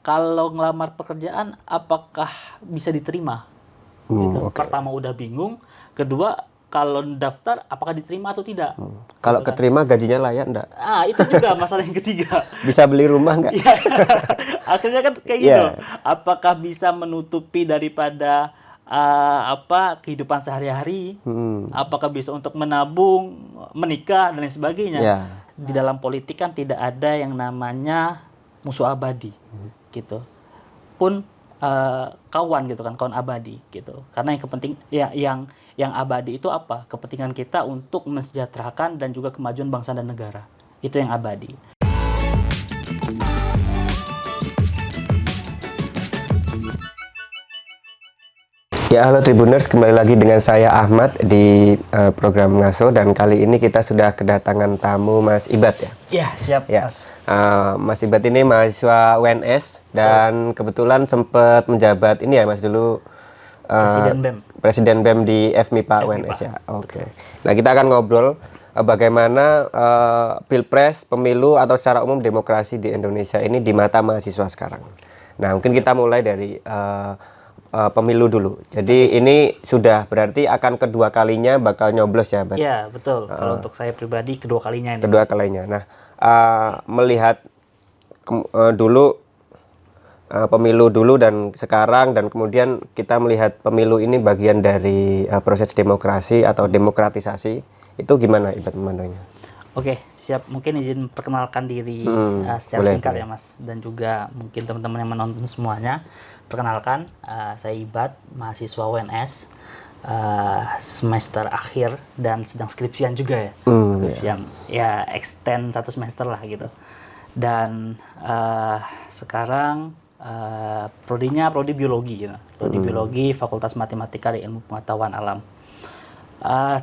kalau ngelamar pekerjaan apakah bisa diterima? Gitu. Oke. Pertama udah bingung, kedua kalau daftar apakah diterima atau tidak? Kalau Gitu kan. keterima gajinya layak enggak? Itu juga masalah yang ketiga. Bisa beli rumah enggak? Iya. Akhirnya kan kayak gitu. Iya. Apakah bisa menutupi daripada kehidupan sehari-hari? Apakah bisa untuk menabung, menikah dan lain sebagainya? Iya. Di dalam politik kan tidak ada yang namanya musuh abadi, gitu. Pun kawan gitu kan, kawan abadi gitu. Karena yang abadi itu apa? Kepentingan kita untuk mensejahterakan dan juga kemajuan bangsa dan negara. Itu yang abadi. Ya, halo Tribuners, kembali lagi dengan saya Ahmad di program Ngaso, dan kali ini kita sudah kedatangan tamu Mas Ibad ya. Ya, siap, Ya. Mas. Mas Ibad ini mahasiswa UNS dan kebetulan sempat menjabat ini ya Mas dulu Presiden BEM. Presiden BEM di FMIPA UNS ya. Oke. Nah, kita akan ngobrol bagaimana Pilpres, pemilu atau secara umum demokrasi di Indonesia ini di mata mahasiswa sekarang. Nah, mungkin kita mulai dari pemilu dulu. Jadi ini sudah berarti akan kedua kalinya bakal nyoblos ya, Bat? Ya, betul. Kalau untuk saya pribadi kedua kalinya ini. Kedua Mas. kalinya. Nah, melihat dulu pemilu dulu dan sekarang, dan kemudian kita melihat pemilu ini bagian dari proses demokrasi atau demokratisasi, itu gimana Ibat memandangnya? Oke, siap. Mungkin izin perkenalkan diri secara boleh, singkat boleh. ya, Mas. Dan juga mungkin teman-teman yang menonton semuanya. Perkenalkan, saya Ibad, mahasiswa UNS, semester akhir dan sedang skripsian juga ya. Skripsian, ya extend 1 semester lah gitu. Dan sekarang prodinya prodi biologi gitu. Prodi biologi, Fakultas Matematika dan Ilmu Pengetahuan Alam.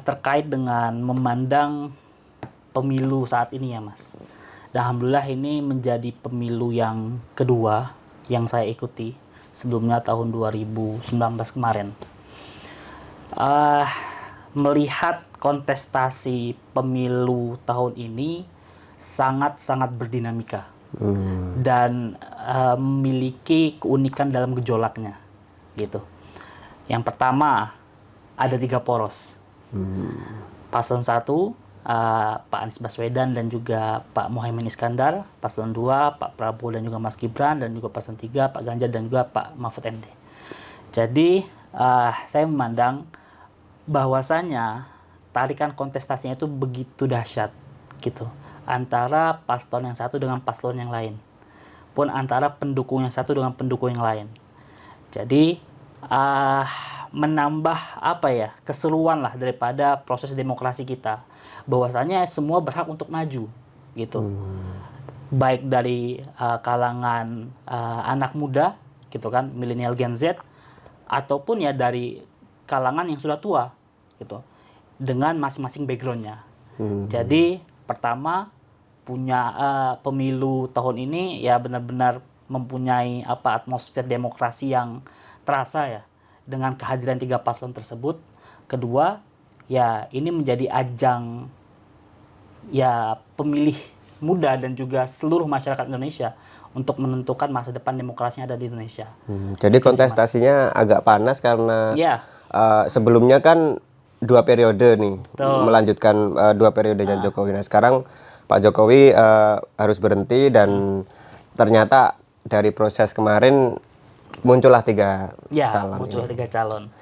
Terkait dengan memandang pemilu saat ini ya, Mas. Dan alhamdulillah ini menjadi pemilu yang kedua yang saya ikuti. Sebelumnya tahun 2019 kemarin. Melihat kontestasi pemilu tahun ini sangat-sangat berdinamika. Dan memiliki keunikan dalam gejolaknya. Gitu. Yang pertama, ada 3 poros. Paslon 1, Pak Anies Baswedan dan juga Pak Muhaimin Iskandar. Paslon 2, Pak Prabowo dan juga Mas Gibran. Dan juga paslon 3, Pak Ganjar dan juga Pak Mahfud MD. Jadi saya memandang bahwasanya tarikan kontestasinya itu begitu dahsyat gitu, antara paslon yang satu dengan paslon yang lain, pun antara pendukung yang satu dengan pendukung yang lain. Jadi menambah keseruan lah daripada proses demokrasi kita, bahwasanya semua berhak untuk maju gitu. Baik dari kalangan anak muda gitu kan, milenial Gen Z, ataupun ya dari kalangan yang sudah tua gitu, dengan masing-masing backgroundnya. Jadi pertama, punya pemilu tahun ini ya benar-benar mempunyai atmosfer demokrasi yang terasa ya, dengan kehadiran 3 paslon tersebut. Kedua, ya ini menjadi ajang ya pemilih muda dan juga seluruh masyarakat Indonesia untuk menentukan masa depan demokrasi yang ada di Indonesia. Jadi kontestasinya agak panas karena Ya, sebelumnya kan 2 periode nih, melanjutkan 2 periodenya Jokowi. Nah, sekarang Pak Jokowi harus berhenti, dan ternyata dari proses kemarin muncullah 3 calon. muncullah 3 calon.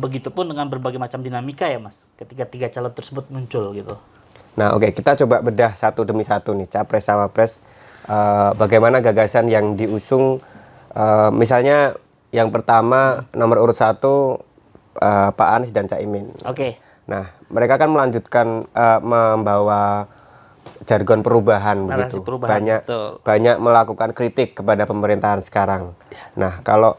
Begitupun dengan berbagai macam dinamika ya, Mas, ketika 3 calon tersebut muncul gitu. Nah, oke, kita coba bedah satu demi satu nih, capres cawapres. Bagaimana gagasan yang diusung, misalnya yang pertama nomor urut 1 Pak Anies dan Caimin. Oke. Nah, mereka kan melanjutkan membawa jargon perubahan begitu. Banyak melakukan kritik kepada pemerintahan sekarang. Nah, kalau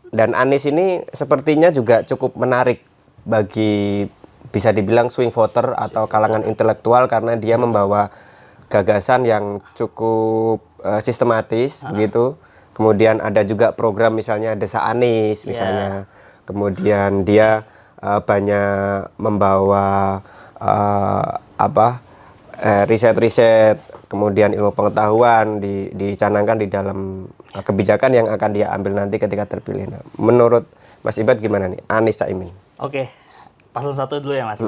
dan Anies ini sepertinya juga cukup menarik bagi, bisa dibilang swing voter atau kalangan intelektual, karena dia membawa gagasan yang cukup sistematis begitu. Kemudian ada juga program misalnya Desa Anies misalnya. Kemudian dia banyak membawa riset-riset, kemudian ilmu pengetahuan dicanangkan di dalam kebijakan yang akan dia ambil nanti ketika terpilih. Nah, menurut Mas Ibad gimana nih Anies Caimin? Oke, paslon 1 dulu ya Mas.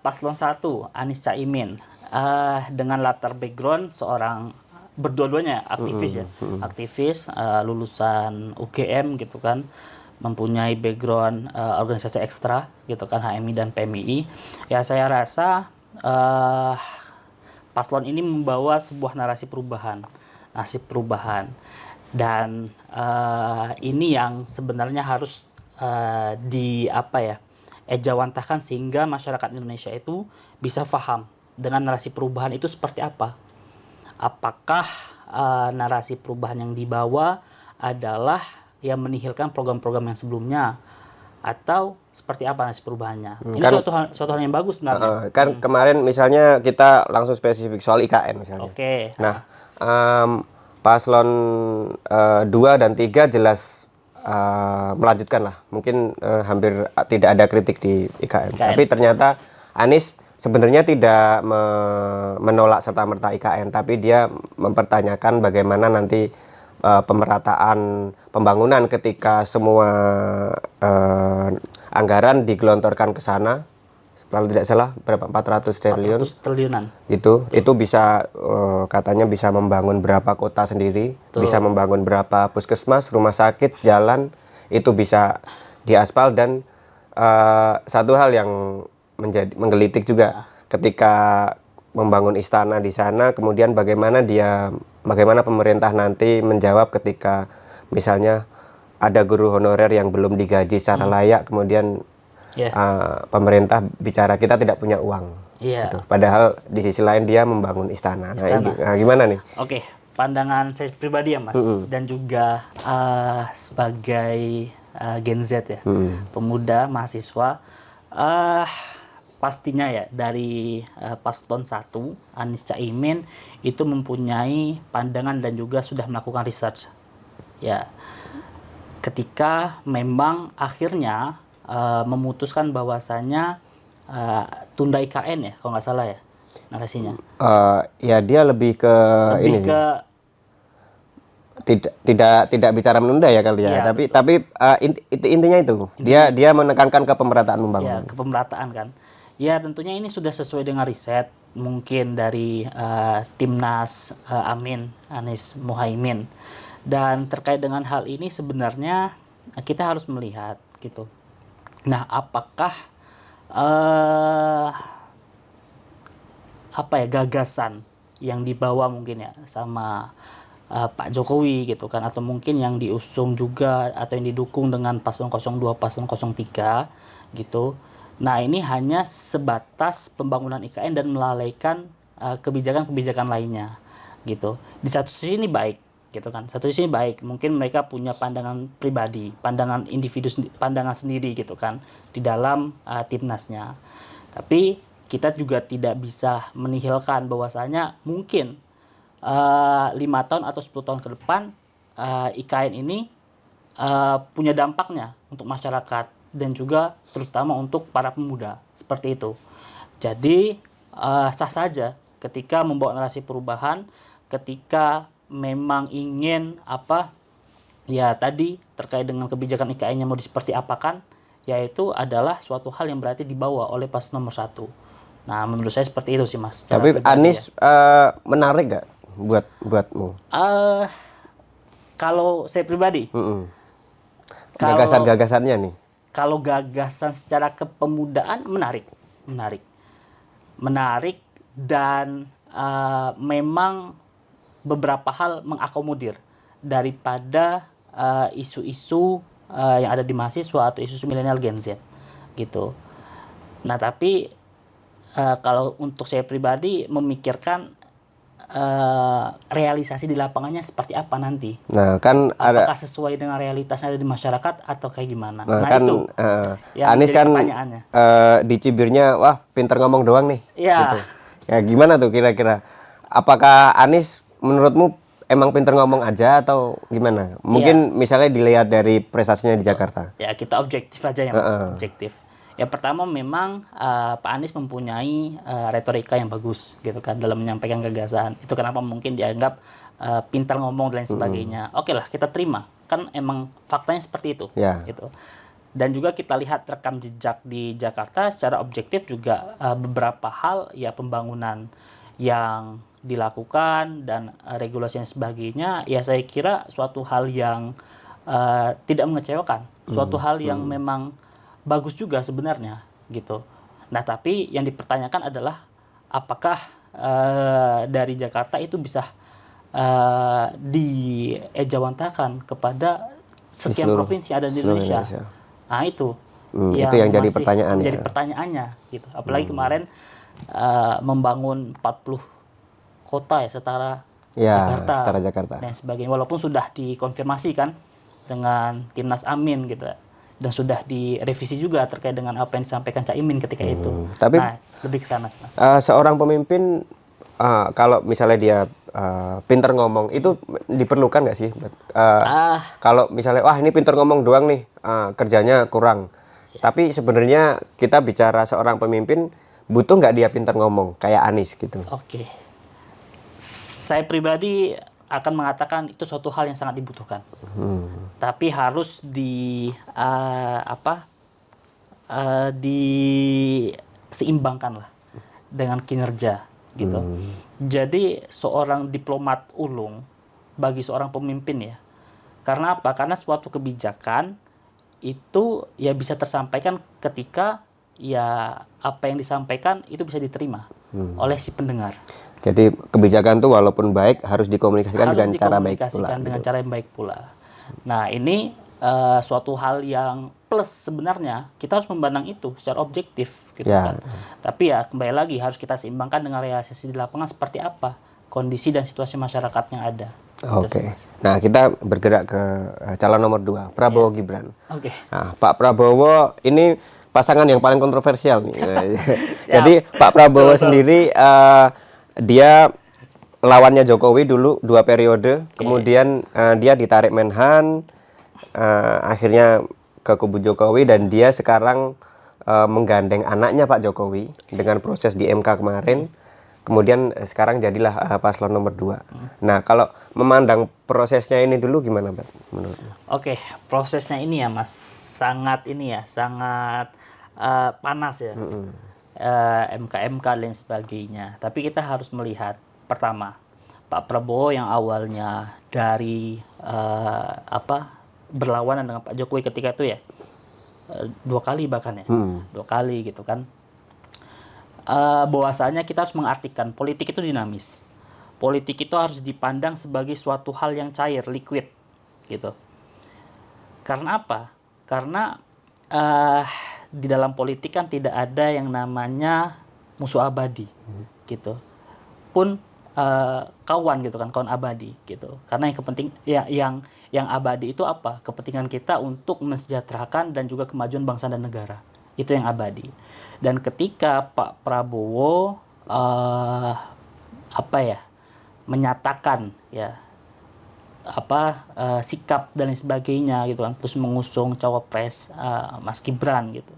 Paslon 1 Anies Caimin dengan latar background seorang berdua-duanya aktivis ya, aktivis lulusan UGM gitu kan, mempunyai background organisasi ekstra gitu kan, HMI dan PMI. Ya saya rasa paslon ini membawa sebuah narasi perubahan, dan ini yang sebenarnya harus ejawantahkan sehingga masyarakat Indonesia itu bisa paham dengan narasi perubahan itu seperti apa. Apakah narasi perubahan yang dibawa adalah yang menihilkan program-program yang sebelumnya, atau seperti apa narasi perubahannya? Ini kan, suatu hal yang bagus sebenarnya. Kemarin misalnya kita langsung spesifik soal IKN misalnya. Oke. Nah, paslon 2 dan 3 jelas melanjutkan lah. Mungkin hampir tidak ada kritik di IKN. Tapi ternyata Anies sebenarnya tidak menolak serta-merta IKN, tapi dia mempertanyakan bagaimana nanti pemerataan pembangunan ketika semua anggaran digelontorkan ke sana. Kalau tidak salah berapa 400 triliunan itu bisa katanya bisa membangun berapa kota sendiri. Bisa membangun berapa puskesmas, rumah sakit, jalan, itu bisa diaspal. Dan satu hal yang menggelitik juga ketika membangun istana di sana, kemudian bagaimana pemerintah nanti menjawab ketika misalnya ada guru honorer yang belum digaji secara layak, kemudian pemerintah bicara kita tidak punya uang. Gitu. Padahal di sisi lain dia membangun istana. Nah, gimana nih? Oke, pandangan saya pribadi ya Mas, dan juga sebagai Gen Z ya, pemuda, mahasiswa, pastinya ya dari paslon 1 Anies Caimin itu mempunyai pandangan dan juga sudah melakukan research. Ya, ketika memang akhirnya memutuskan bahwasanya tunda IKN ya, kalau nggak salah ya narasinya. Ya dia lebih ke tidak bicara menunda ya kali ya. Tapi intinya itu dia menekankan ke pemerataan pembangunan. Ya, ke pemerataan kan. Ya tentunya ini sudah sesuai dengan riset mungkin dari Timnas Amin Anies Muhaimin. Dan terkait dengan hal ini sebenarnya kita harus melihat gitu. Nah, apakah gagasan yang dibawa mungkin ya sama Pak Jokowi gitu kan, atau mungkin yang diusung juga atau yang didukung dengan paslon 02, paslon 03 gitu. Nah, ini hanya sebatas pembangunan IKN dan melalaikan kebijakan-kebijakan lainnya gitu. Di satu sisi ini baik gitu kan. Satu sisi baik, mungkin mereka punya pandangan pribadi, pandangan individu, pandangan sendiri gitu kan di dalam timnasnya. Tapi kita juga tidak bisa menihilkan bahwasanya mungkin 5 tahun atau 10 tahun ke depan IKN ini punya dampaknya untuk masyarakat dan juga terutama untuk para pemuda, seperti itu. Jadi sah saja ketika membawa narasi perubahan, ketika memang ingin tadi terkait dengan kebijakan IKN-nya mau seperti apakan, yaitu adalah suatu hal yang berarti dibawa oleh paslon nomor 1. Nah, menurut saya seperti itu sih Mas. Tapi Anies menarik gak buatmu? Kalau saya pribadi, gagasan-gagasannya nih. Kalau gagasan secara kepemudaan menarik dan memang beberapa hal mengakomodir daripada isu-isu yang ada di mahasiswa atau isu milenial Gen Z gitu. Nah, tapi kalau untuk saya pribadi memikirkan realisasi di lapangannya seperti apa nanti. Nah, kan apakah sesuai dengan realitas yang ada di masyarakat atau kayak gimana? Nah kan, itu Anies kan dicibirnya wah pinter ngomong doang nih. Iya. Gitu. Ya gimana tuh kira-kira? Apakah Anies menurutmu emang pinter ngomong aja atau gimana? Mungkin misalnya dilihat dari prestasinya di Jakarta. Ya kita objektif aja ya Mas, objektif. Yang pertama memang Pak Anies mempunyai retorika yang bagus gitu kan dalam menyampaikan gagasan. Itu kenapa mungkin dianggap pintar ngomong dan lain sebagainya. Oke lah, kita terima. Kan emang faktanya seperti itu. Gitu. Dan juga kita lihat rekam jejak di Jakarta secara objektif juga beberapa hal ya pembangunan yang dilakukan dan regulasi dan sebagainya, ya saya kira suatu hal yang tidak mengecewakan, suatu hal yang memang bagus juga sebenarnya gitu. Nah tapi yang dipertanyakan adalah apakah dari Jakarta itu bisa diejawantakan kepada sekian provinsi ada di Indonesia. Nah itu yang jadi pertanyaan, menjadi pertanyaannya gitu. Apalagi kemarin membangun 40 kota ya setara Jakarta dan sebagainya, walaupun sudah dikonfirmasi kan dengan Timnas Amin gitu dan sudah direvisi juga terkait dengan apa yang disampaikan Cak Imin ketika itu. Tapi lebih ke sana. Seorang pemimpin kalau misalnya dia pinter ngomong itu diperlukan nggak sih? Kalau misalnya wah ini pinter ngomong doang nih, kerjanya kurang. Tapi sebenarnya kita bicara seorang pemimpin butuh nggak dia pinter ngomong kayak Anies gitu? Oke. Saya pribadi akan mengatakan itu suatu hal yang sangat dibutuhkan. Tapi harus diseimbangkan lah dengan kinerja gitu. Jadi seorang diplomat ulung bagi seorang pemimpin ya. Karena apa? Karena suatu kebijakan itu ya bisa tersampaikan ketika ya apa yang disampaikan itu bisa diterima oleh si pendengar. Jadi kebijakan itu walaupun baik harus dikomunikasikan dengan cara baik pula. Dengan cara yang baik pula. Nah ini suatu hal yang plus sebenarnya, kita harus memandang itu secara objektif gitu kan. Tapi ya kembali lagi harus kita seimbangkan dengan realisasi di lapangan seperti apa kondisi dan situasi masyarakat yang ada. Oke. Nah kita bergerak ke calon nomor 2, Prabowo Gibran. Nah, Pak Prabowo ini pasangan yang paling kontroversial nih. Jadi Pak Prabowo sendiri dia lawannya Jokowi dulu 2 periode, kemudian dia ditarik Menhan, akhirnya ke kubu Jokowi dan dia sekarang menggandeng anaknya Pak Jokowi dengan proses di MK kemarin, kemudian sekarang jadilah paslon nomor 2. Nah kalau memandang prosesnya ini dulu gimana Pak menurutmu? Oke, prosesnya ini ya Mas sangat panas ya. MK dan sebagainya. Tapi kita harus melihat pertama Pak Prabowo yang awalnya dari berlawanan dengan Pak Jokowi ketika itu ya 2 kali bahkan ya 2 kali gitu kan. Bahwasanya kita harus mengartikan politik itu dinamis. Politik itu harus dipandang sebagai suatu hal yang cair, liquid gitu. Karena apa? Karena di dalam politik kan tidak ada yang namanya musuh abadi gitu. Pun kawan gitu kan, kawan abadi gitu. Karena yang abadi itu apa? Kepentingan kita untuk mensejahterakan dan juga kemajuan bangsa dan negara. Itu yang abadi. Dan ketika Pak Prabowo menyatakan ya sikap dan lain sebagainya gitu kan, terus mengusung cawapres Mas Gibran gitu.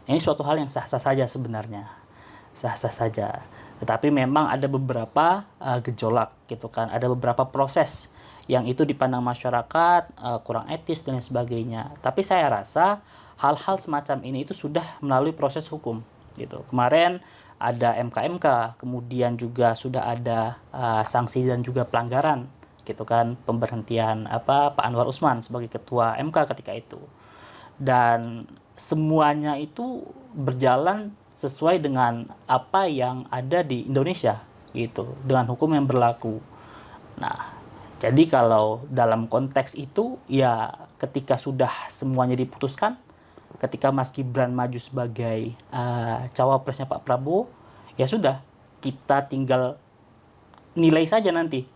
Ini suatu hal yang sah-sah saja sebenarnya, sah-sah saja. Tetapi memang ada beberapa gejolak gitu kan, ada beberapa proses yang itu dipandang masyarakat kurang etis dan lain sebagainya. Tapi saya rasa hal-hal semacam ini itu sudah melalui proses hukum gitu. Kemarin ada MK, kemudian juga sudah ada sanksi dan juga pelanggaran gitu kan, pemberhentian Pak Anwar Usman sebagai ketua MK ketika itu. Dan semuanya itu berjalan sesuai dengan apa yang ada di Indonesia gitu, dengan hukum yang berlaku. Nah, jadi kalau dalam konteks itu ya ketika sudah semuanya diputuskan, ketika Mas Gibran maju sebagai cawapresnya Pak Prabowo, ya sudah, kita tinggal nilai saja nanti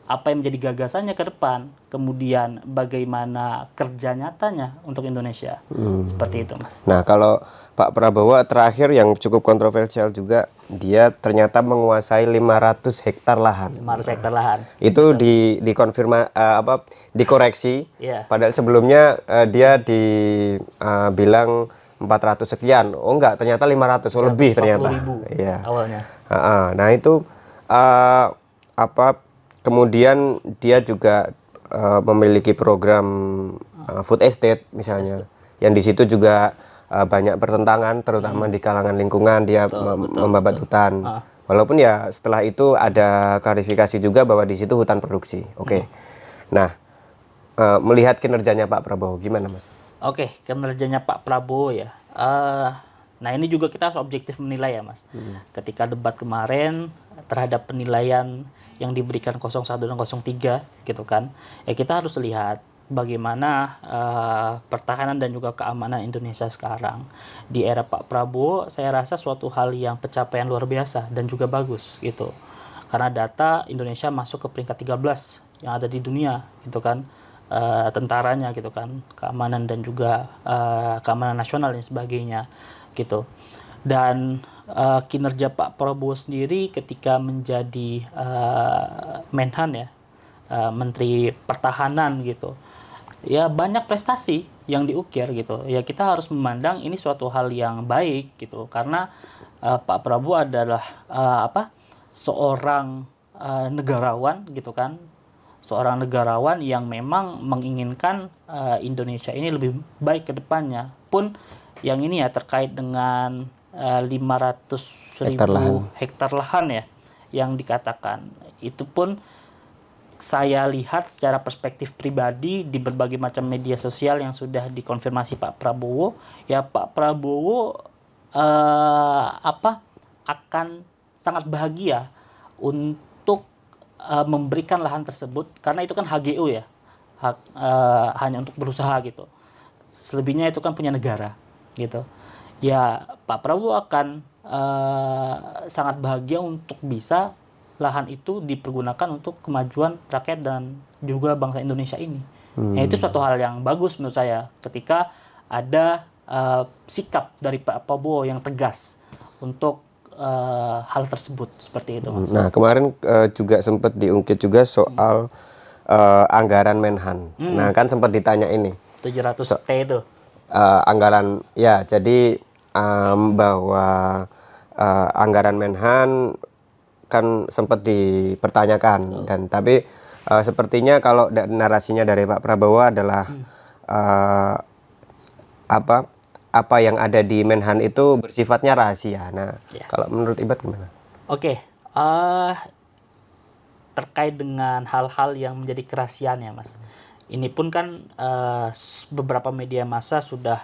apa yang menjadi gagasannya ke depan, kemudian bagaimana kerja nyatanya untuk Indonesia. Seperti itu, Mas. Nah, kalau Pak Prabowo terakhir yang cukup kontroversial juga, dia ternyata menguasai 500 hektar lahan. 500 hektar lahan. Itu dikoreksi. Padahal sebelumnya dia dibilang 400 sekian. Oh enggak, ternyata 500 lebih ternyata. 140.000 iya. awalnya. Nah itu kemudian dia juga memiliki program food estate misalnya, yang di situ juga banyak pertentangan, terutama di kalangan lingkungan. Dia membabat hutan. Walaupun ya setelah itu ada klarifikasi juga bahwa di situ hutan produksi. Oke. Nah, melihat kinerjanya Pak Prabowo gimana, Mas? Oke, kinerjanya Pak Prabowo ya. Nah ini juga kita harus objektif menilai ya, Mas. Ketika debat kemarin terhadap penilaian yang diberikan 01 dan 03 gitu kan, ya kita harus lihat bagaimana pertahanan dan juga keamanan Indonesia sekarang. Di era Pak Prabowo, saya rasa suatu hal yang pencapaian luar biasa dan juga bagus gitu. Karena data Indonesia masuk ke peringkat 13 yang ada di dunia gitu kan. Tentaranya gitu kan, keamanan dan juga keamanan nasional dan sebagainya gitu. Dan kinerja Pak Prabowo sendiri ketika menjadi Menhan ya, Menteri Pertahanan gitu, ya banyak prestasi yang diukir gitu. Ya kita harus memandang ini suatu hal yang baik gitu, karena Pak Prabowo adalah seorang negarawan gitu kan, seorang negarawan yang memang menginginkan Indonesia ini lebih baik ke depannya. Pun yang ini ya terkait dengan 500.000 hektar lahan ya yang dikatakan. Itu pun saya lihat secara perspektif pribadi di berbagai macam media sosial yang sudah dikonfirmasi Pak Prabowo, ya Pak Prabowo akan sangat bahagia untuk memberikan lahan tersebut, karena itu kan HGU ya, hanya untuk berusaha gitu. Selebihnya itu kan punya negara gitu. Ya Pak Prabowo akan sangat bahagia untuk bisa lahan itu dipergunakan untuk kemajuan rakyat dan juga bangsa Indonesia ini. Ya, itu suatu hal yang bagus menurut saya ketika ada sikap dari Pak Prabowo yang tegas untuk hal tersebut seperti itu, Mas. Nah, kemarin juga sempat diungkit juga soal anggaran Menhan. Nah, kan sempat ditanya ini 700 T itu anggaran ya, jadi bahwa anggaran Menhan kan sempat dipertanyakan. Dan tapi sepertinya kalau narasinya dari Pak Prabowo adalah apa yang ada di Menhan itu bersifatnya rahasia. Nah, kalau menurut Ibad gimana? Oke, terkait dengan hal-hal yang menjadi kerahasiaan ya, Mas. Ini pun kan beberapa media massa sudah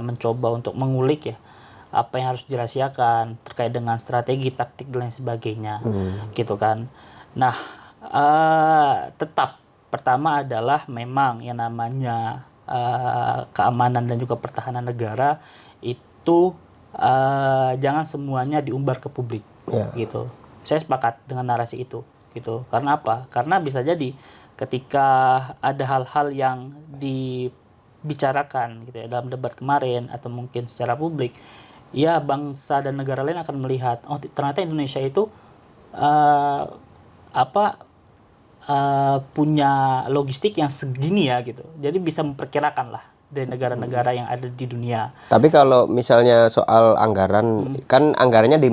mencoba untuk mengulik ya apa yang harus dirahasiakan terkait dengan strategi, taktik dan lain sebagainya, gitu kan. Nah, tetap pertama adalah memang yang namanya keamanan dan juga pertahanan negara itu jangan semuanya diumbar ke publik, gitu. Saya sepakat dengan narasi itu, gitu. Karena apa? Karena bisa jadi ketika ada hal-hal yang dibicarakan gitu ya dalam debat kemarin atau mungkin secara publik, ya bangsa dan negara lain akan melihat, oh ternyata Indonesia itu punya logistik yang segini ya gitu. Jadi bisa memperkirakan lah dari negara-negara yang ada di dunia. Tapi kalau misalnya soal anggaran, kan anggarannya di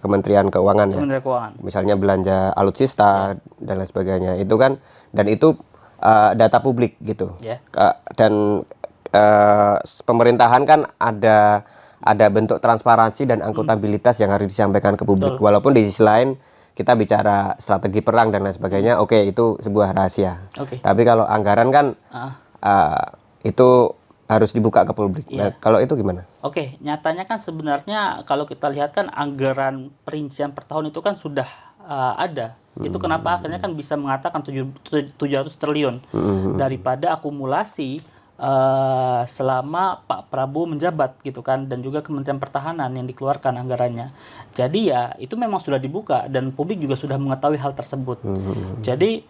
Kementerian Keuangan ya. Kementerian Keuangan. Misalnya belanja alutsista dan lain sebagainya. Itu kan, dan itu data publik gitu. Dan pemerintahan kan ada bentuk transparansi dan akuntabilitas yang harus disampaikan ke publik. Walaupun di sisi lain kita bicara strategi perang dan lain sebagainya, oke, itu sebuah rahasia. Tapi kalau anggaran kan itu harus dibuka ke publik. Nah, kalau itu gimana? Oke, nyatanya kan sebenarnya kalau kita lihat kan anggaran perincian per tahun itu kan sudah ada. Itu kenapa akhirnya kan bisa mengatakan 700 triliun daripada akumulasi selama Pak Prabowo menjabat gitu kan, dan juga Kementerian Pertahanan yang dikeluarkan anggarannya. Jadi ya itu memang sudah dibuka dan publik juga sudah mengetahui hal tersebut. Jadi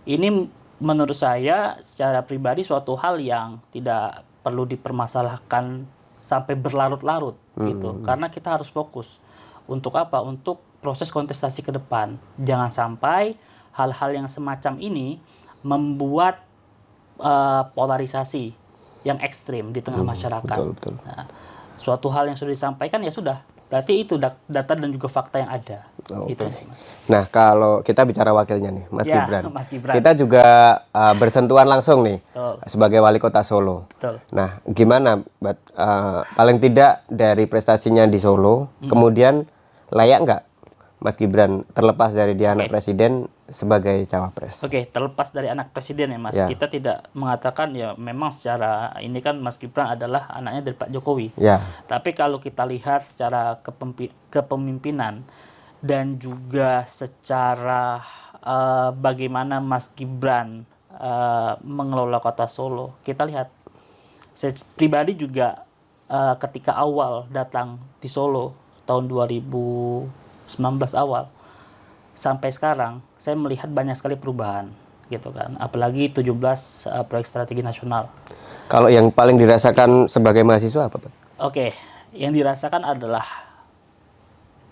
ini menurut saya secara pribadi suatu hal yang tidak perlu dipermasalahkan sampai berlarut-larut gitu, karena kita harus fokus untuk apa? Untuk proses kontestasi ke depan. Jangan sampai hal-hal yang semacam ini membuat polarisasi yang ekstrim di tengah masyarakat. Betul. Nah, suatu hal yang sudah disampaikan ya sudah, berarti itu data dan juga fakta yang ada. Gitu sih, Mas. Nah, kalau kita bicara wakilnya nih, Mas Ya, Gibran. Mas Gibran. Kita juga bersentuhan langsung nih Betul. sebagai wali kota Solo. Betul. Nah, gimana paling tidak dari prestasinya di Solo, kemudian layak nggak Mas Gibran terlepas dari dia anak presiden sebagai cawapres? Oke, terlepas dari anak presiden ya Mas, Ya. kita tidak mengatakan ya memang secara ini kan Mas Gibran adalah anaknya dari Pak Jokowi. Ya. Tapi kalau kita lihat secara kepemimpinan dan juga secara bagaimana Mas Gibran mengelola kota Solo, kita lihat saya pribadi juga ketika awal datang di Solo tahun 2019 awal sampai sekarang saya melihat banyak sekali perubahan gitu kan, apalagi 17 proyek strategi nasional. Kalau yang paling dirasakan sebagai mahasiswa apa, Pak? Oke, yang dirasakan adalah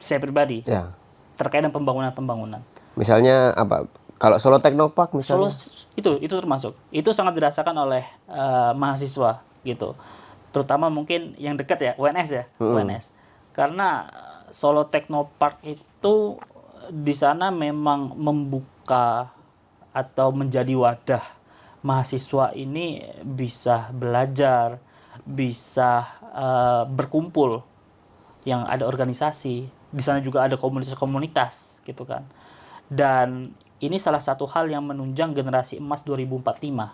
saya pribadi Ya. terkait dengan pembangunan. Misalnya apa? Kalau Solo Technopark misalnya? Solo itu termasuk. Itu sangat dirasakan oleh mahasiswa gitu. Terutama mungkin yang dekat ya, UNS ya, UNS. Karena Solo Technopark itu di sana memang membuka atau menjadi wadah mahasiswa ini bisa belajar, bisa berkumpul, yang ada organisasi. Di sana juga ada komunitas-komunitas gitu kan. Dan ini salah satu hal yang menunjang generasi emas 2045.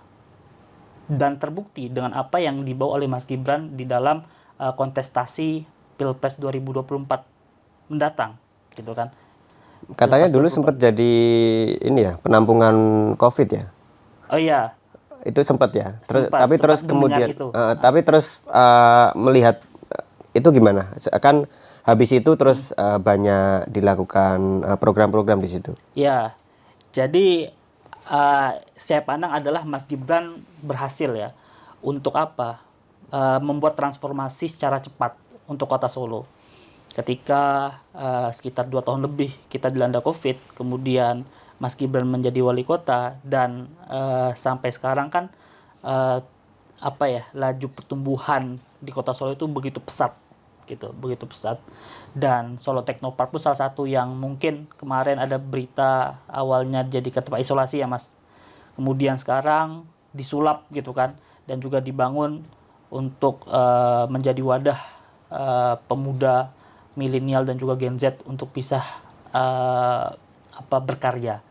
Dan terbukti dengan apa yang dibawa oleh Mas Gibran di dalam kontestasi Pilpres 2024 mendatang gitu kan. Katanya dulu sempat jadi ini ya, penampungan COVID ya. Oh iya. Itu sempat ya. Sempat Kemudian itu. tapi terus melihat itu gimana? Kan habis itu terus banyak dilakukan program-program di situ. Ya. Jadi saya pandang adalah Mas Gibran berhasil ya untuk apa? Membuat transformasi secara cepat untuk kota Solo. Ketika sekitar 2 tahun lebih kita dilanda COVID, kemudian Mas Gibran menjadi wali kota dan sampai sekarang kan laju pertumbuhan di kota Solo itu begitu pesat gitu, begitu pesat. Dan Solo Technopark pun salah satu yang mungkin kemarin ada berita awalnya jadi ke tempat isolasi ya Mas. Kemudian sekarang disulap gitu kan, dan juga dibangun untuk menjadi wadah pemuda milenial dan juga Gen Z untuk bisa berkarya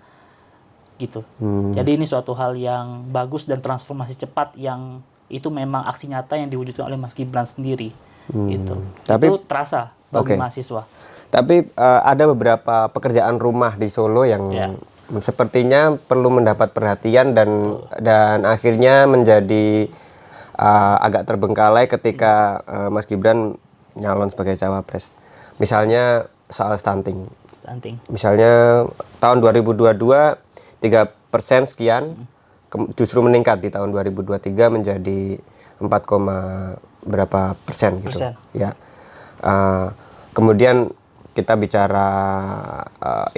gitu. Jadi ini suatu hal yang bagus dan transformasi cepat yang itu memang aksi nyata yang diwujudkan oleh Mas Gibran sendiri gitu. Tapi itu terasa bagi mahasiswa. Tapi ada beberapa pekerjaan rumah di Solo yang sepertinya perlu mendapat perhatian dan akhirnya menjadi agak terbengkalai ketika Mas Gibran nyalon sebagai cawapres. Misalnya soal stunting. Misalnya tahun 2022 3% sekian, justru meningkat di tahun 2023 menjadi 4, berapa persen gitu. Ya. Kemudian kita bicara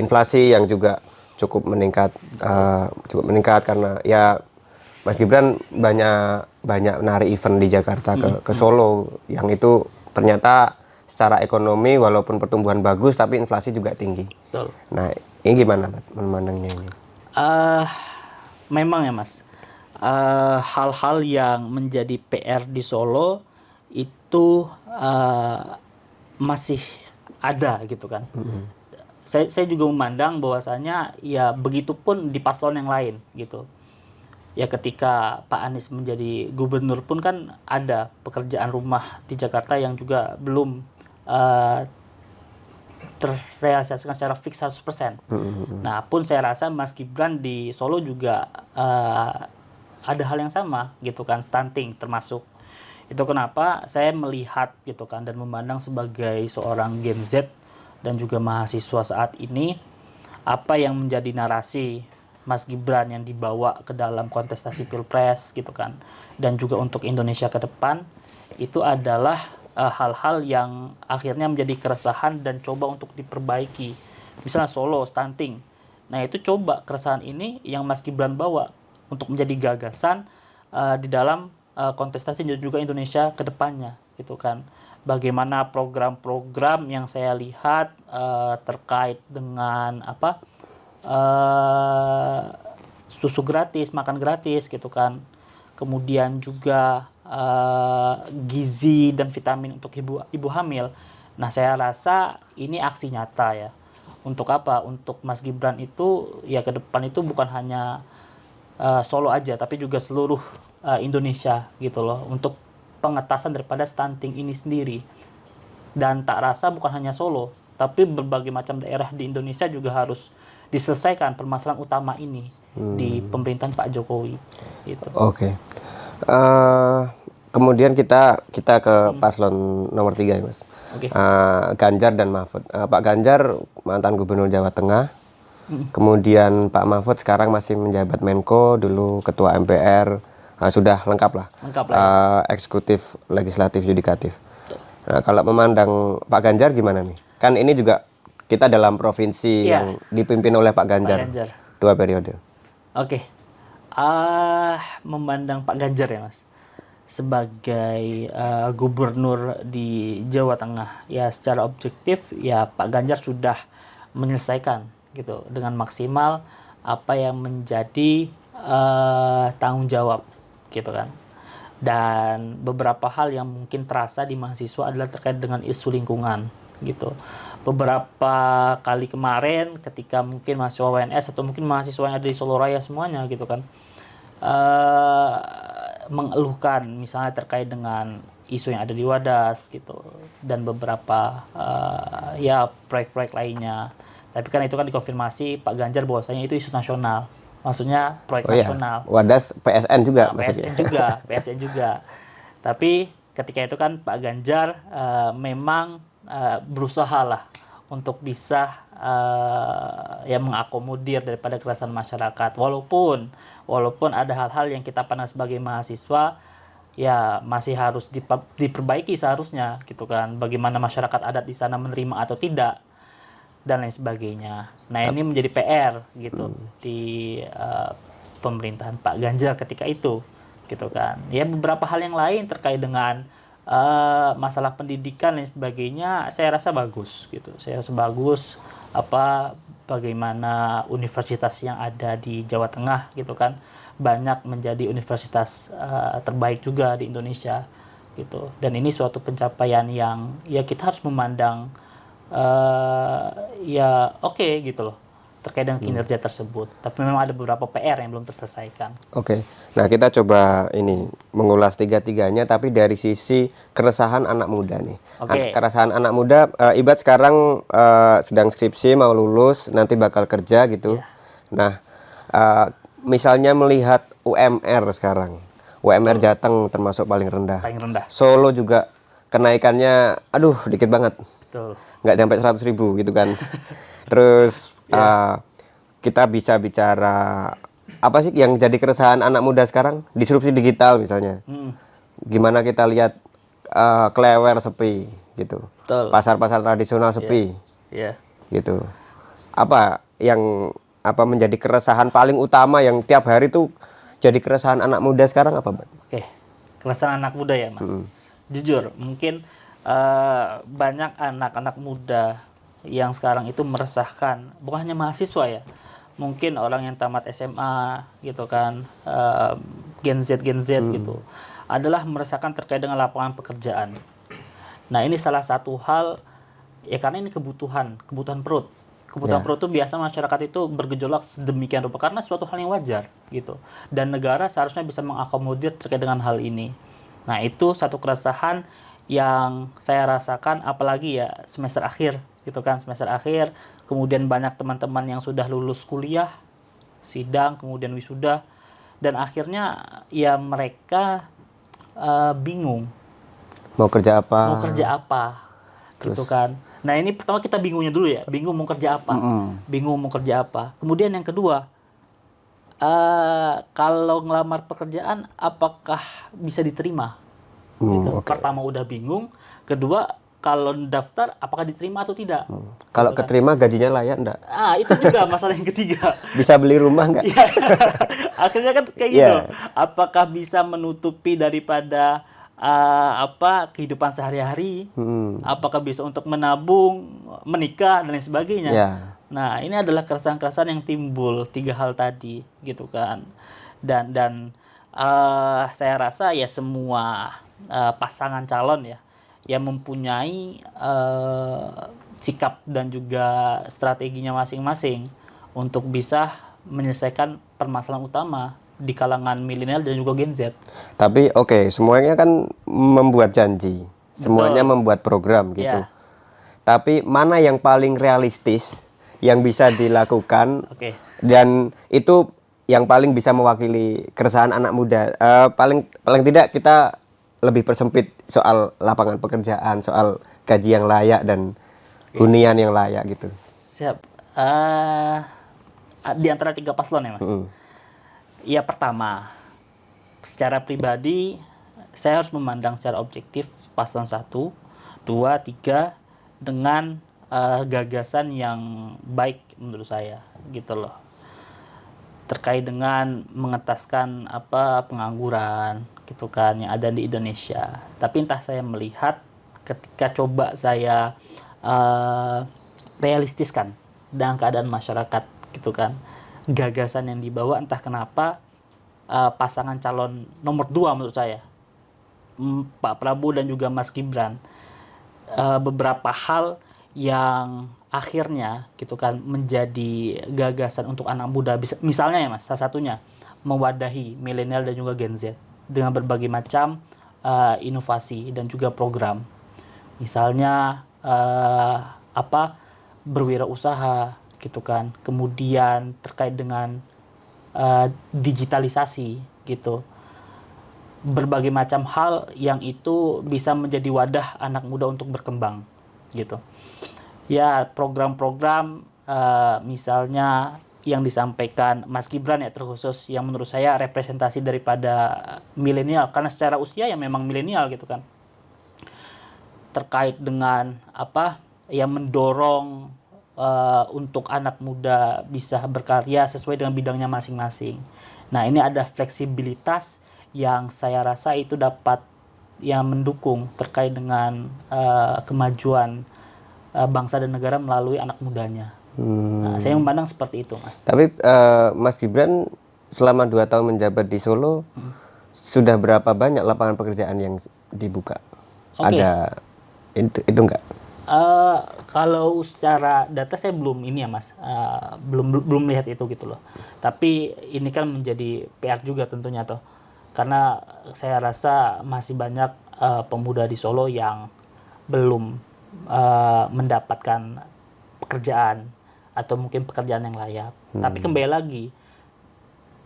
inflasi yang juga cukup meningkat karena ya Mas Gibran banyak menarik event di Jakarta ke Solo yang itu ternyata secara ekonomi walaupun pertumbuhan bagus tapi inflasi juga tinggi. Betul. Nah, ini gimana memandangnya ini? Memang ya Mas, hal-hal yang menjadi PR di Solo itu masih ada gitu kan. Saya juga memandang bahwasanya ya begitupun di paslon yang lain gitu. Ya ketika Pak Anies menjadi gubernur pun kan ada pekerjaan rumah di Jakarta yang juga belum terrealisasikan secara fix 100%. Nah, pun saya rasa Mas Gibran di Solo juga ada hal yang sama gitu kan, stunting termasuk. Itu kenapa saya melihat gitu kan dan memandang sebagai seorang Gen Z dan juga mahasiswa saat ini apa yang menjadi narasi Mas Gibran yang dibawa ke dalam kontestasi Pilpres gitu kan, dan juga untuk Indonesia ke depan itu adalah hal-hal yang akhirnya menjadi keresahan dan coba untuk diperbaiki. Misalnya Solo stunting. Nah, itu coba keresahan ini yang Mas Gibran bawa untuk menjadi gagasan di dalam kontestasi dan juga Indonesia ke depannya gitu kan. Bagaimana program-program yang saya lihat terkait dengan susu gratis, makan gratis gitu kan. Kemudian juga gizi dan vitamin untuk ibu hamil. Nah, saya rasa ini aksi nyata ya. Untuk apa? Untuk Mas Gibran itu ya ke depan itu bukan hanya Solo aja, tapi juga seluruh Indonesia gitu loh, untuk pengetasan daripada stunting ini sendiri. Dan tak rasa bukan hanya Solo, tapi berbagai macam daerah di Indonesia juga harus diselesaikan permasalahan utama ini di pemerintahan Pak Jokowi. Gitu. Oke. Kemudian kita ke paslon nomor 3 ya Mas. Okay. Ganjar dan Mahfud. Pak Ganjar mantan Gubernur Jawa Tengah. Kemudian Pak Mahfud sekarang masih menjabat Menko, dulu Ketua MPR, sudah lengkap lah. Eksekutif, legislatif, yudikatif. Nah, kalau memandang Pak Ganjar gimana nih? Kan ini juga kita dalam provinsi yang dipimpin oleh Pak Ganjar, 2 periode. Oke. Memandang Pak Ganjar ya Mas, sebagai gubernur di Jawa Tengah, ya secara objektif ya Pak Ganjar sudah menyelesaikan gitu dengan maksimal apa yang menjadi tanggung jawab gitu kan. Dan beberapa hal yang mungkin terasa di mahasiswa adalah terkait dengan isu lingkungan gitu. Beberapa kali kemarin ketika mungkin mahasiswa WNS atau mungkin mahasiswa yang ada di Solo Raya semuanya gitu kan mengeluhkan misalnya terkait dengan isu yang ada di Wadas gitu, dan beberapa ya proyek-proyek lainnya. Tapi kan itu kan dikonfirmasi Pak Ganjar bahwasanya itu isu nasional. Maksudnya proyek nasional. Wadas PSN juga. PSN juga. Tapi ketika itu kan Pak Ganjar memang berusaha lah untuk bisa ya mengakomodir daripada keresahan masyarakat. Walaupun ada hal-hal yang kita pandang sebagai mahasiswa ya masih harus diperbaiki seharusnya gitu kan. Bagaimana masyarakat adat di sana menerima atau tidak dan lain sebagainya. Nah, ini menjadi PR gitu di pemerintahan Pak Ganjar ketika itu gitu kan. Ya beberapa hal yang lain terkait dengan masalah pendidikan dan sebagainya saya rasa bagus gitu. Saya rasa bagus bagaimana universitas yang ada di Jawa Tengah gitu kan banyak menjadi universitas terbaik juga di Indonesia gitu. Dan ini suatu pencapaian yang ya kita harus memandang ya oke gitu loh terkait dengan kinerja tersebut. Tapi memang ada beberapa PR yang belum terselesaikan. Oke. Nah, kita coba ini mengulas tiga-tiganya tapi dari sisi keresahan anak muda nih. Keresahan anak muda, Ibad sekarang sedang skripsi, mau lulus, nanti bakal kerja gitu. Nah, misalnya melihat UMR sekarang. UMR Jateng termasuk paling rendah. Solo juga kenaikannya aduh dikit banget. Betul. Nggak sampai 100.000 gitu kan. Terus kita bisa bicara apa sih yang jadi keresahan anak muda sekarang? Disrupsi digital misalnya. Gimana kita lihat Klewer sepi gitu. Pasar-pasar tradisional sepi. Gitu. Apa yang menjadi keresahan paling utama yang tiap hari tuh jadi keresahan anak muda sekarang apa, Mbak? Oke. Keresahan anak muda ya, Mas. Jujur, mungkin banyak anak-anak muda yang sekarang itu meresahkan, bukan hanya mahasiswa ya, mungkin orang yang tamat SMA gitu kan, Gen Z gitu, adalah meresahkan terkait dengan lapangan pekerjaan. Nah, ini salah satu hal ya karena ini kebutuhan perut. Kebutuhan perut itu biasa masyarakat itu bergejolak sedemikian rupa karena suatu hal yang wajar gitu. Dan negara seharusnya bisa mengakomodir terkait dengan hal ini. Nah, itu satu keresahan yang saya rasakan apalagi ya semester akhir gitu kan, semester akhir, kemudian banyak teman-teman yang sudah lulus kuliah, sidang, kemudian wisuda, dan akhirnya ya mereka bingung mau kerja apa gitu kan. Nah, ini pertama kita bingungnya dulu ya, bingung mau kerja apa. Kemudian yang kedua, kalau ngelamar pekerjaan apakah bisa diterima gitu. Pertama udah bingung, kedua kalau daftar apakah diterima atau tidak. Kalau Gitu kan. keterima gajinya layak enggak? Itu juga masalah yang ketiga. Bisa beli rumah enggak? Iya. Akhirnya kan kayak gitu. Apakah bisa menutupi daripada kehidupan sehari-hari? Apakah bisa untuk menabung, menikah dan lain sebagainya? Nah, ini adalah keresahan-keresahan yang timbul 3 hal tadi, gitu kan. Dan saya rasa ya semua pasangan calon ya yang mempunyai sikap dan juga strateginya masing-masing untuk bisa menyelesaikan permasalahan utama di kalangan milenial dan juga Gen Z. Tapi semuanya kan membuat janji, semuanya membuat program gitu. Tapi mana yang paling realistis yang bisa dilakukan dan itu yang paling bisa mewakili keresahan anak muda? Paling tidak kita lebih persempit soal lapangan pekerjaan, soal gaji yang layak dan hunian yang layak gitu. Siap. Di antara 3 paslon ya, Mas. Ya, pertama, secara pribadi saya harus memandang secara objektif paslon 1, 2, 3 dengan gagasan yang baik menurut saya, gitu loh. Terkait dengan mengentaskan pengangguran gitu kan yang ada di Indonesia. Tapi entah saya melihat ketika coba saya realistiskan dengan keadaan masyarakat gitu kan, gagasan yang dibawa entah kenapa pasangan calon nomor 2 menurut saya, Pak Prabowo dan juga Mas Gibran, beberapa hal yang akhirnya gitu kan menjadi gagasan untuk anak muda, misalnya ya Mas, salah satunya mewadahi milenial dan juga Gen Z dengan berbagai macam inovasi dan juga program, misalnya berwirausaha gitu kan, kemudian terkait dengan digitalisasi gitu, berbagai macam hal yang itu bisa menjadi wadah anak muda untuk berkembang gitu. Ya, program-program misalnya yang disampaikan Mas Gibran ya terkhusus, yang menurut saya representasi daripada milenial karena secara usia ya memang milenial gitu kan, terkait dengan yang mendorong untuk anak muda bisa berkarya sesuai dengan bidangnya masing-masing. Nah, ini ada fleksibilitas yang saya rasa itu dapat yang mendukung terkait dengan kemajuan bangsa dan negara melalui anak mudanya. Nah, saya memandang seperti itu, Mas. Tapi Mas Gibran selama 2 tahun menjabat di Solo, sudah berapa banyak lapangan pekerjaan yang dibuka? Ada itu enggak? Kalau secara data saya belum ini ya Mas, belum melihat itu gitu loh. Tapi ini kan menjadi PR juga tentunya toh, karena saya rasa masih banyak pemuda di Solo yang belum mendapatkan pekerjaan atau mungkin pekerjaan yang layak. Tapi kembali lagi,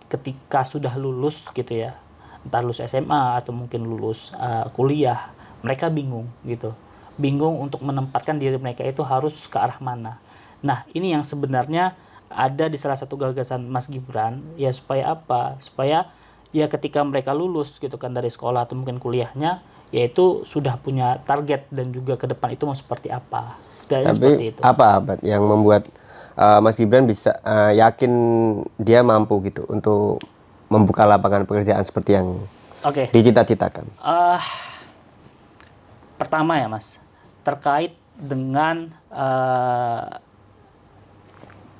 ketika sudah lulus gitu ya, entah lulus SMA atau mungkin lulus kuliah, mereka bingung gitu, bingung untuk menempatkan diri mereka itu harus ke arah mana. Nah, ini yang sebenarnya ada di salah satu gagasan Mas Gibran ya, supaya apa? Supaya ya ketika mereka lulus gitu kan dari sekolah atau mungkin kuliahnya, yaitu sudah punya target dan juga ke depan itu mau seperti apa. Tapi seperti itu. Apa yang membuat Mas Gibran bisa yakin dia mampu gitu untuk membuka lapangan pekerjaan seperti yang dicita-citakan? Pertama ya Mas, terkait dengan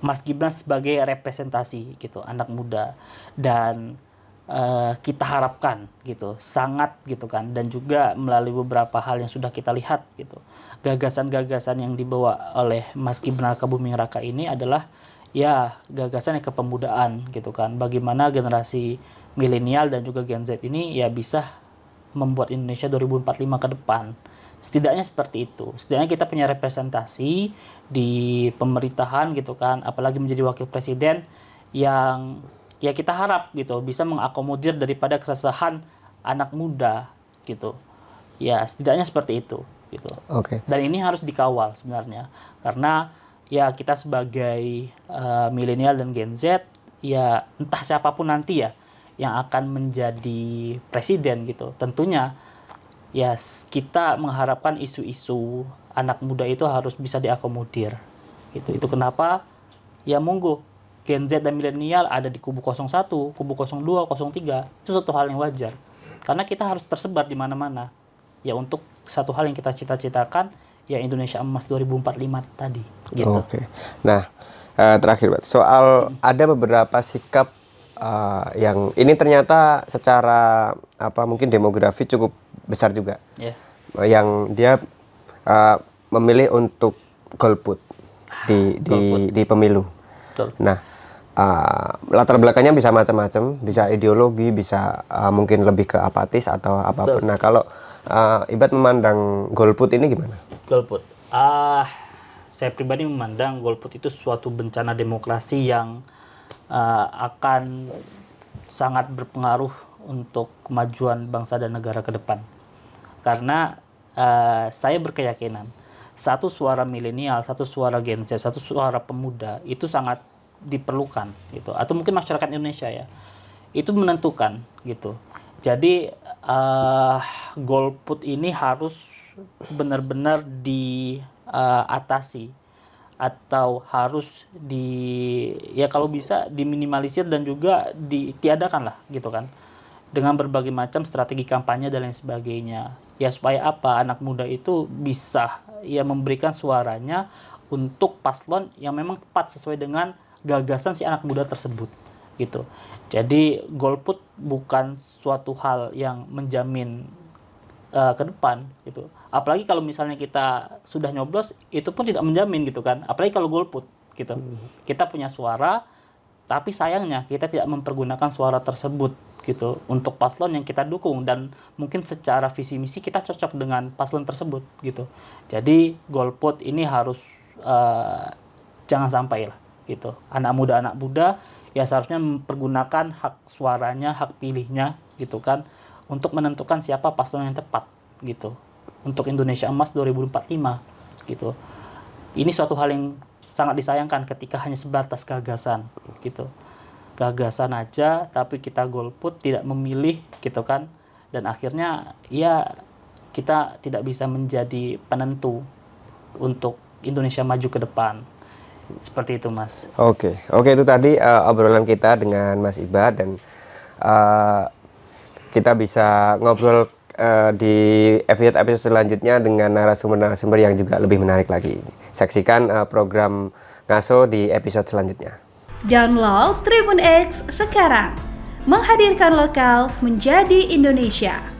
Mas Gibran sebagai representasi gitu anak muda, dan kita harapkan gitu sangat gitu kan, dan juga melalui beberapa hal yang sudah kita lihat gitu, gagasan-gagasan yang dibawa oleh Mas Gibran Rakabuming Raka ini adalah ya gagasan yang kepemudaan gitu kan, bagaimana generasi milenial dan juga Gen Z ini ya bisa membuat Indonesia 2045 ke depan. Setidaknya seperti itu. Setidaknya kita punya representasi di pemerintahan gitu kan, apalagi menjadi wakil presiden yang ya kita harap gitu bisa mengakomodir daripada keresahan anak muda gitu. Ya, setidaknya seperti itu gitu. Dan ini harus dikawal sebenarnya, karena ya kita sebagai milenial dan Gen Z, ya entah siapapun nanti ya yang akan menjadi presiden gitu, tentunya kita mengharapkan isu-isu anak muda itu harus bisa diakomodir. Gitu. Itu kenapa ya monggo Gen Z dan milenial ada di kubu 01, kubu 02, 03. Itu suatu hal yang wajar. Karena kita harus tersebar di mana-mana. Ya untuk satu hal yang kita cita-citakan, ya Indonesia Emas 2045 tadi. Gitu. Oke. Nah, terakhir, Pak, soal ada beberapa sikap yang ini ternyata secara mungkin demografi cukup besar juga. Yeah. Yang dia memilih untuk golput di pemilu. Betul. Nah, latar belakangnya bisa macam-macam, bisa ideologi, bisa mungkin lebih ke apatis atau apapun. Betul. Nah, kalau Ibad memandang golput ini gimana? Golput, saya pribadi memandang golput itu suatu bencana demokrasi yang akan sangat berpengaruh untuk kemajuan bangsa dan negara ke depan. Karena saya berkeyakinan satu suara milenial, satu suara Gen Z, satu suara pemuda itu sangat diperlukan gitu, atau mungkin masyarakat Indonesia ya, itu menentukan gitu. Jadi golput ini harus benar-benar diatasi atau harus kalau bisa diminimalisir dan juga ditiadakan lah gitu kan, dengan berbagai macam strategi kampanye dan lain sebagainya. Ya supaya apa, anak muda itu bisa ya memberikan suaranya untuk paslon yang memang tepat sesuai dengan gagasan si anak muda tersebut gitu. Jadi golput bukan suatu hal yang menjamin ke depan gitu. Apalagi kalau misalnya kita sudah nyoblos, itu pun tidak menjamin gitu kan. Apalagi kalau golput gitu. Kita punya suara, tapi sayangnya kita tidak mempergunakan suara tersebut gitu untuk paslon yang kita dukung, dan mungkin secara visi misi kita cocok dengan paslon tersebut gitu. Jadi golput ini harus jangan sampai lah gitu. Anak muda ya seharusnya mempergunakan hak suaranya, hak pilihnya gitu kan, untuk menentukan siapa paslon yang tepat gitu untuk Indonesia Emas 2045 gitu. Ini suatu hal yang sangat disayangkan ketika hanya sebatas gagasan gitu. Gagasan aja tapi kita golput, tidak memilih gitu kan, dan akhirnya ya kita tidak bisa menjadi penentu untuk Indonesia maju ke depan. Seperti itu, Mas. Oke, itu tadi obrolan kita dengan Mas Ibad, dan kita bisa ngobrol di episode selanjutnya dengan narasumber-narasumber yang juga lebih menarik lagi. Saksikan program Ngaso di episode selanjutnya. Download Tribun X sekarang, menghadirkan lokal menjadi Indonesia.